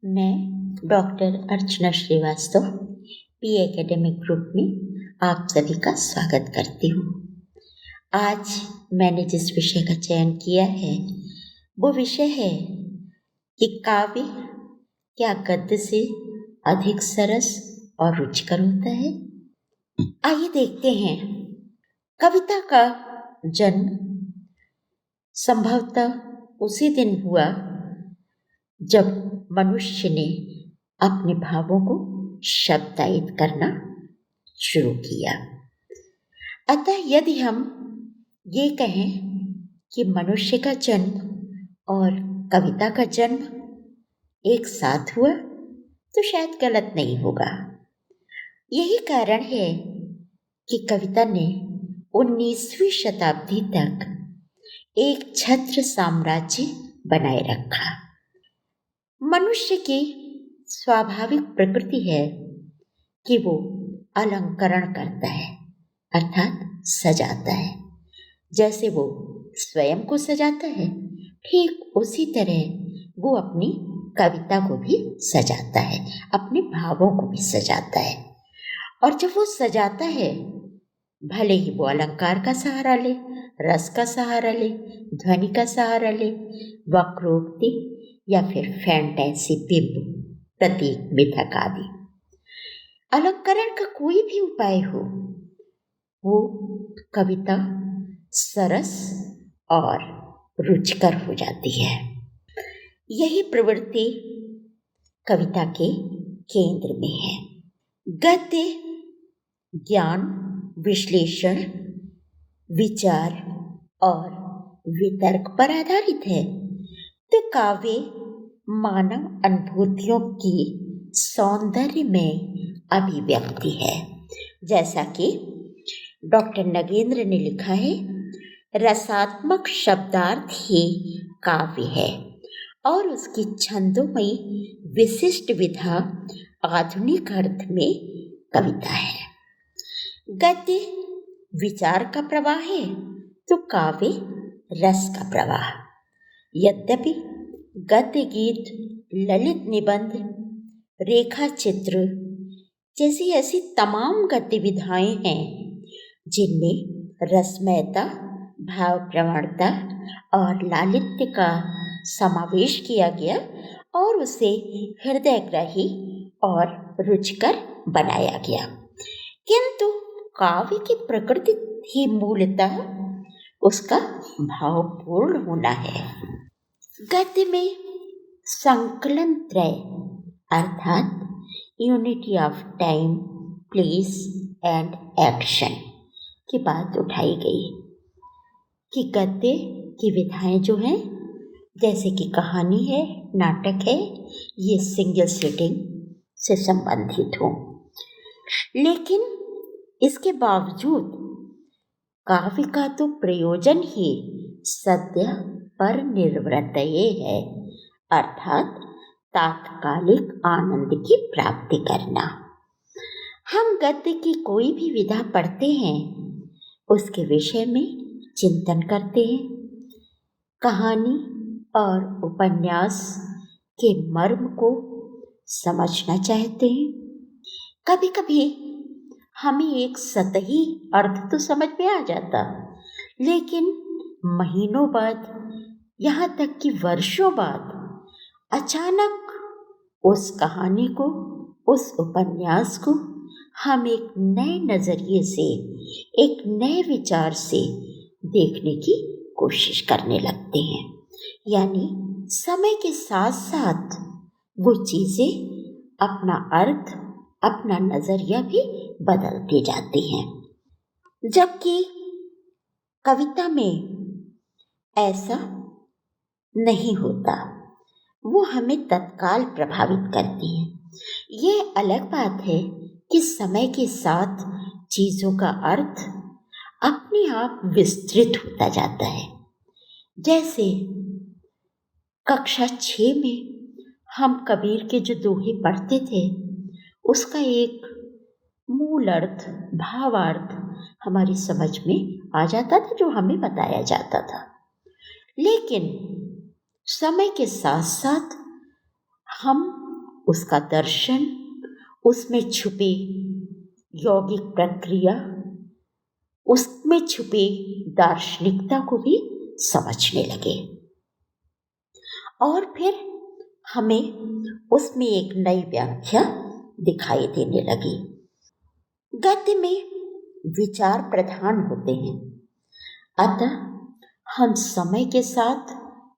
मैं डॉक्टर अर्चना Srivastava P academic group में आप सभी का स्वागत करती हूँ। आज मैंने जिस विषय का चयन किया है वो विषय है कि काव्य क्या गद्य से अधिक सरस और रुचिकर होता है। आइए देखते हैं। कविता का जन्म संभवतः उसी दिन हुआ जब मनुष्य ने अपने भावों को शब्दायित करना शुरू किया। अतः यदि हम ये कहें कि मनुष्य का जन्म और कविता का जन्म एक साथ हुआ तो शायद गलत नहीं होगा। यही कारण है कि कविता ने 19वीं शताब्दी तक एक छत्र साम्राज्य बनाए रखा। मनुष्य की स्वाभाविक प्रकृति है कि वो अलंकरण करता है, अर्थात सजाता है। जैसे वो स्वयं को सजाता है, ठीक उसी तरह वो अपनी कविता को भी सजाता है, अपने भावों को भी सजाता है। और जब वो सजाता है, भले ही वो अलंकार का सहारा ले, रस का सहारा ले, ध्वनि का सहारा ले, वक्रोक्ति या फिर फैंटेसी, बिंब, प्रतीक, मिथक आदि, अलंकरण का कोई भी उपाय हो, वो कविता सरस और रुचिकर हो जाती है। यही प्रवृत्ति कविता के केंद्र में है। गद्य ज्ञान, विश्लेषण, विचार और वितर्क पर आधारित है, तो काव्य मानव अनुभूतियों की सौंदर्य में अभिव्यक्ति है। जैसा कि डॉक्टर नगेंद्र ने लिखा है, रसात्मक शब्दार्थ ही काव्य है और उसकी छंदोमयी विशिष्ट विधा आधुनिक अर्थ में कविता है। गद्य विचार का प्रवाह है तो काव्य रस का प्रवाह। यद्यपि गद्य गीत, ललित निबंध, रेखा चित्र जैसी ऐसी तमाम गतिविधियां हैं जिनमें रसमयता, भाव प्रवणता और लालित्य का समावेश किया गया और उसे हृदयग्राही और रुचिकर बनाया गया, किंतु काव्य की प्रकृति ही मूलतः उसका भावपूर्ण होना है। गद्य में संकलन त्रय अर्थात unity of time, place and action की बात उठाई गई कि गद्य की विधाएं जो हैं, जैसे कि कहानी है, नाटक है, ये सिंगल सिटिंग से संबंधित हो। लेकिन इसके बावजूद काव्य का तो प्रयोजन ही सद्य पर निर्वृत्तये है, अर्थात तात्कालिक आनंद की प्राप्ति करना। हम गद्य की कोई भी विधा पढ़ते हैं, उसके विषय में चिंतन करते हैं, कहानी और उपन्यास के मर्म को समझना चाहते हैं। कभी कभी हमें एक सतही अर्थ तो समझ में आ जाता, लेकिन महीनों बाद, यहाँ तक कि वर्षों बाद अचानक उस कहानी को, उस उपन्यास को हम एक नए नजरिए से, एक नए विचार से देखने की कोशिश करने लगते हैं। यानी समय के साथ साथ वो चीजें अपना अर्थ, अपना नजरिया भी बदलती जाती हैं। जबकि कविता में ऐसा नहीं होता, वो हमें तत्काल प्रभावित करती है। ये अलग बात है कि समय के साथ चीजों का अर्थ अपने आप विस्तृत होता जाता है। जैसे कक्षा 6 में हम कबीर के जो दोहे पढ़ते थे, उसका एक मूल अर्थ, भावार्थ हमारी समझ में आ जाता था, जो हमें बताया जाता था। लेकिन समय के साथ साथ हम उसका दर्शन, उसमें छुपी यौगिक प्रक्रिया, उसमें छुपी दार्शनिकता को भी समझने लगे। और फिर हमें उसमें एक नई व्याख्या दिखाई देने लगी। गद्य में विचार प्रधान होते हैं, अतः हम समय के साथ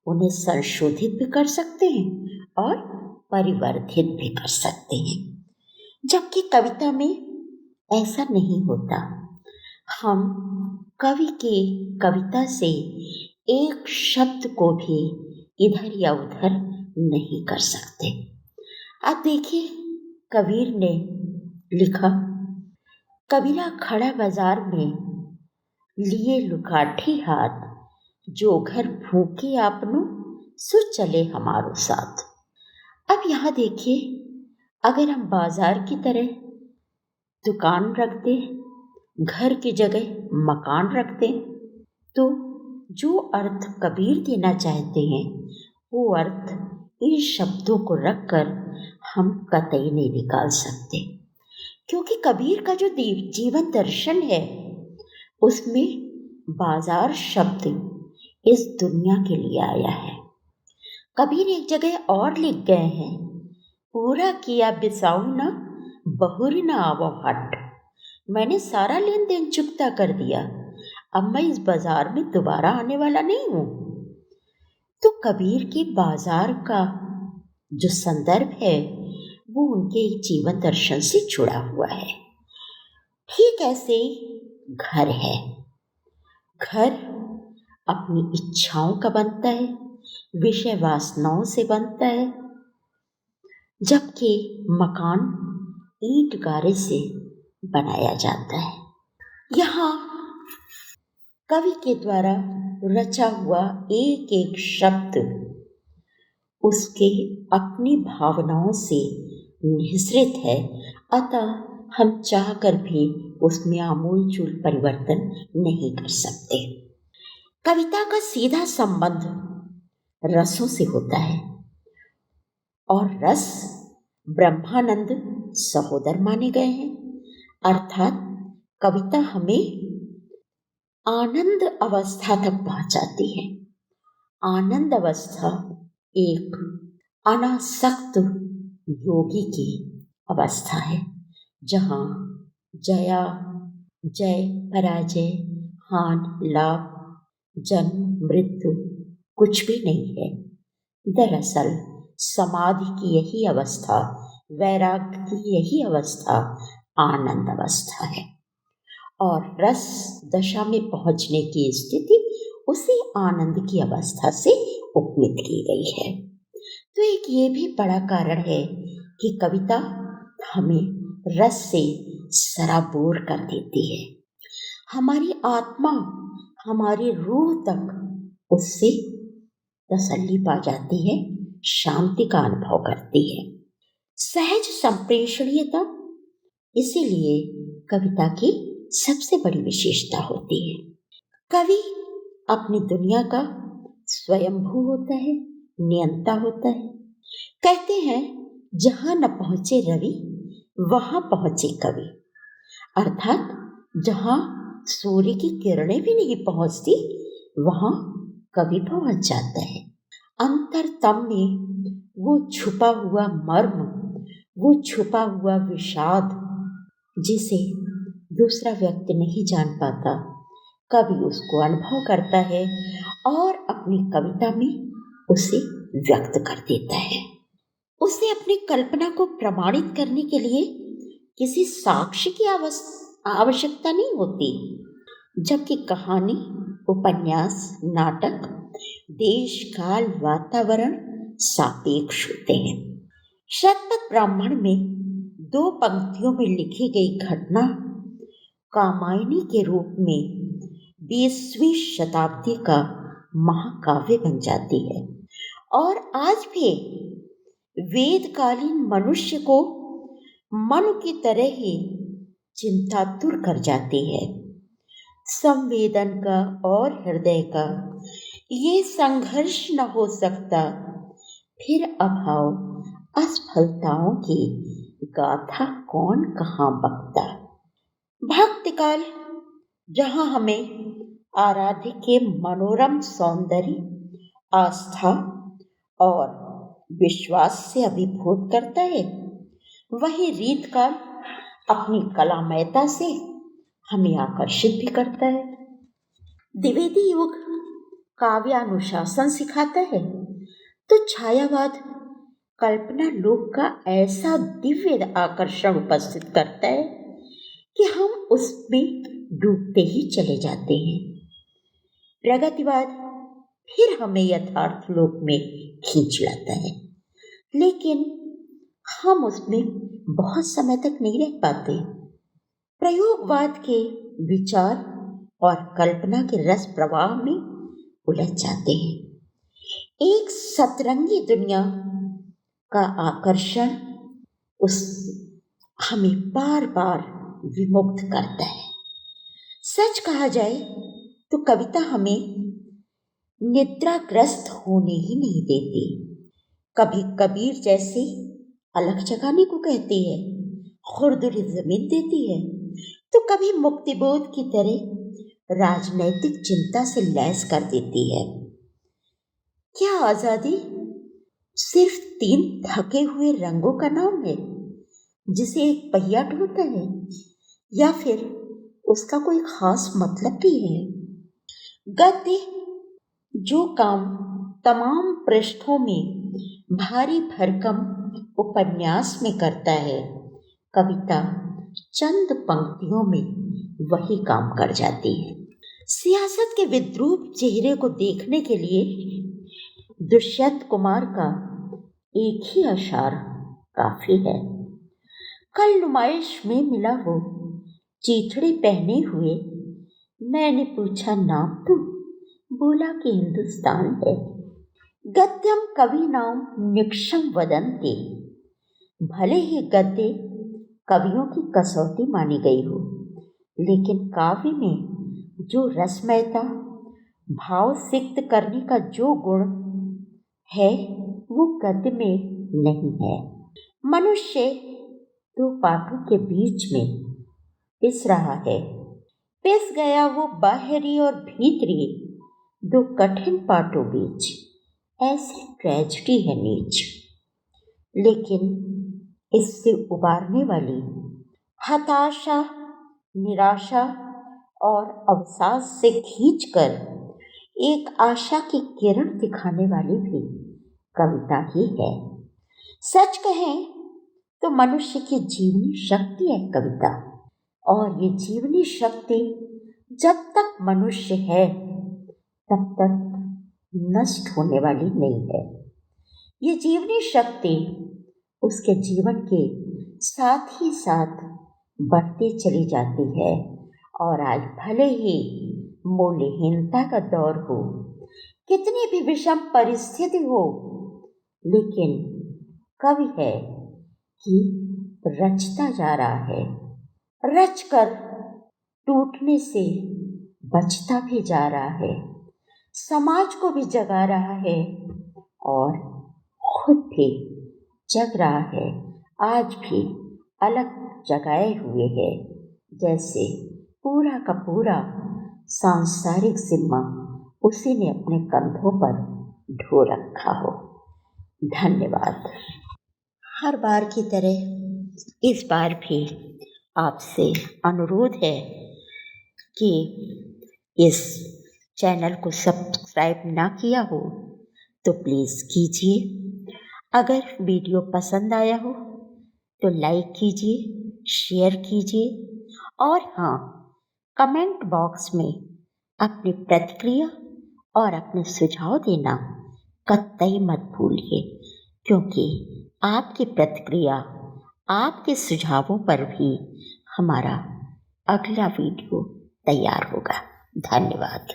उन्हें संशोधित भी कर सकते हैं और परिवर्धित भी कर सकते हैं, जबकि कविता में ऐसा नहीं होता। हम कवि की कविता से एक शब्द को भी इधर या उधर नहीं कर सकते। अब देखिए, कबीर ने लिखा, कबीरा खड़ा बाजार में लिए लुकाठी हाथ, जो घर फूके आपनो सो चले हमारो साथ। अब यहाँ देखिए, अगर हम बाजार की तरह दुकान रख दें, घर की जगह मकान रख दें, तो जो अर्थ कबीर देना चाहते हैं वो अर्थ इन शब्दों को रखकर हम कतई नहीं निकाल सकते, क्योंकि कबीर का जो जीवन दर्शन है उसमें बाजार शब्द इस दुनिया के लिए आया है। कबीर एक जगह और लिख गए हैं, पूरा किया बिसाऊ न बहुरी न आवो हट, मैंने सारा लेन देन चुकता कर दिया, अब मैं इस बाजार में दोबारा आने वाला नहीं हूं। तो कबीर के बाजार का जो संदर्भ है वो उनके जीवन दर्शन से जुड़ा हुआ है। ठीक ऐसे घर है, घर अपनी इच्छाओं का बनता है, विषय वासनाओं से बनता है, जबकि मकान ईंट गारे से बनाया जाता है। यहाँ कवि के द्वारा रचा हुआ एक एक शब्द उसके अपनी भावनाओं से निःसृत है, अतः हम चाहकर भी उसमें आमूलचूल परिवर्तन नहीं कर सकते। कविता का सीधा संबंध रसों से होता है और रस ब्रह्मानंद सहोदर माने गए हैं, अर्थात कविता हमें आनंद अवस्था तक पहुंचाती है। आनंद अवस्था एक अनासक्त योगी की अवस्था है, जहाँ जया जय पराजय, हान लाभ, जन्म मृत्यु कुछ भी नहीं है। दरअसल समाधि की यही अवस्था, वैराग्य की यही अवस्था आनंद अवस्था है, और रस दशा में पहुंचने की स्थिति उसी आनंद की अवस्था से उपमित की गई है। तो एक ये भी बड़ा कारण है कि कविता हमें रस से सराबोर कर देती है, हमारी आत्मा, हमारी रूह तक उससे तसल्ली पा जाती है, शांति का अनुभव करती है। सहज संप्रेषणीयता इसीलिए कविता की सबसे बड़ी विशेषता होती है। कवि अपनी दुनिया का स्वयंभू होता है, नियंता होता है। कहते हैं, जहां न पहुंचे रवि वहां पहुंचे कवि, अर्थात जहां सूर्य की किरणें भी नहीं पहुंचती वहां कवि पहुंच जाता है। अंतरतम में वो छुपा हुआ मर्म, वो छुपा हुआ विषाद जिसे दूसरा व्यक्ति नहीं जान पाता, कवि उसको अनुभव करता है और अपनी कविता में उसे व्यक्त कर देता है। उसे अपनी कल्पना को प्रमाणित करने के लिए किसी साक्ष्य की आवश्यकता नहीं होती, जबकि कहानी, उपन्यास, नाटक देश काल वातावरण सापेक्ष होते हैं। शतपथ ब्राह्मण में 2 पंक्तियों में लिखी गई घटना कामायनी के रूप में 20वीं शताब्दी का महाकाव्य बन जाती है और आज भी वेदकालीन मनुष्य को मन की तरह ही चिंतातुर कर जाती है। संवेदन का और हृदय का ये संघर्ष न हो सकता, फिर अभाव असफलताओं की गाथा कौन कहाँ बकता। भक्ति काल, जहाँ हमें आराध्य के मनोरम सौंदर्य, आस्था और विश्वास से अभिभूत करता है, वही रीत काल अपनी कलामयता से हमें आकर्षित भी करता है। द्विवेदी युग काव्यानुशासन सिखाता है, तो छायावाद कल्पना लोक का ऐसा दिव्य आकर्षण उपस्थित करता है कि हम उसमें डूबते ही चले जाते हैं। प्रगतिवाद फिर हमें यथार्थ लोक में खींच लाता है, लेकिन हम उसमें बहुत समय तक नहीं रह पाते। प्रयोगवाद के विचार और कल्पना के रस प्रवाह में उलझ जाते हैं। एक सतरंगी दुनिया का आकर्षण हमें बार बार विमुक्त करता है। सच कहा जाए तो कविता हमें निद्राग्रस्त होने ही नहीं देती। कभी कबीर जैसे अलग जगाने को कहती है, खुरदुरी जमीन देती है, तो कभी मुक्तिबोध की तरह राजनैतिक चिंता से लैस कर देती है। क्या आजादी सिर्फ 3 थके हुए रंगों का नाम है जिसे एक पहिया ढोता है, या फिर उसका कोई खास मतलब भी है? गद्य जो काम तमाम पृष्ठों में भारी भरकम उपन्यास में करता है, कविता चंद पंक्तियों में वही काम कर जाती है। सियासत के विद्रूप चेहरे को देखने के लिए दुष्यंत कुमार का एक ही अशार काफी है। कल नुमाइश में मिला वो चीथड़े पहने हुए, मैंने पूछा नाम तो, बोला कि हिंदुस्तान है। गद्यम कवि नाम निक्षम वदंती। भले ही गद्य कवियों की कसौटी मानी गई हो, लेकिन काव्य में जो रसमयता, भाव सिक्त करने का जो गुण है, वो गद्य में नहीं है। मनुष्य 2 पाठों के बीच में पिस रहा है। पिस गया वो बाहरी और भीतरी 2 कठिन पाठों बीच। ऐसी ट्रेजेडी है नीच। लेकिन इससे उबारने वाली हताशा, निराशा और अवसाद से खींचकर एक आशा की किरण दिखाने वाली भी कविता ही है। सच कहें तो मनुष्य की जीवनी शक्ति है कविता, और ये जीवनी शक्ति जब तक मनुष्य है तब तक नष्ट होने वाली नहीं है। ये जीवनी शक्ति उसके जीवन के साथ ही साथ बढ़ती चली जाती है, और आज भले ही मूल्यहीनता का दौर हो, कितनी भी विषम परिस्थिति हो, लेकिन कवि है कि रचता जा रहा है, रचकर टूटने से बचता भी जा रहा है, समाज को भी जगा रहा है और खुद भी जग रहा है। आज भी अलग जगाए हुए है, जैसे पूरा का पूरा सांसारिक जिम्मा उसी ने अपने कंधों पर ढो रखा हो। धन्यवाद। हर बार की तरह इस बार भी आपसे अनुरोध है कि इस चैनल को सब्सक्राइब ना किया हो तो प्लीज़ कीजिए। अगर वीडियो पसंद आया हो तो लाइक कीजिए, शेयर कीजिए, और हाँ, कमेंट बॉक्स में अपनी प्रतिक्रिया और अपने सुझाव देना कतई मत भूलिए, क्योंकि आपकी प्रतिक्रिया, आपके सुझावों पर भी हमारा अगला वीडियो तैयार होगा। धन्यवाद।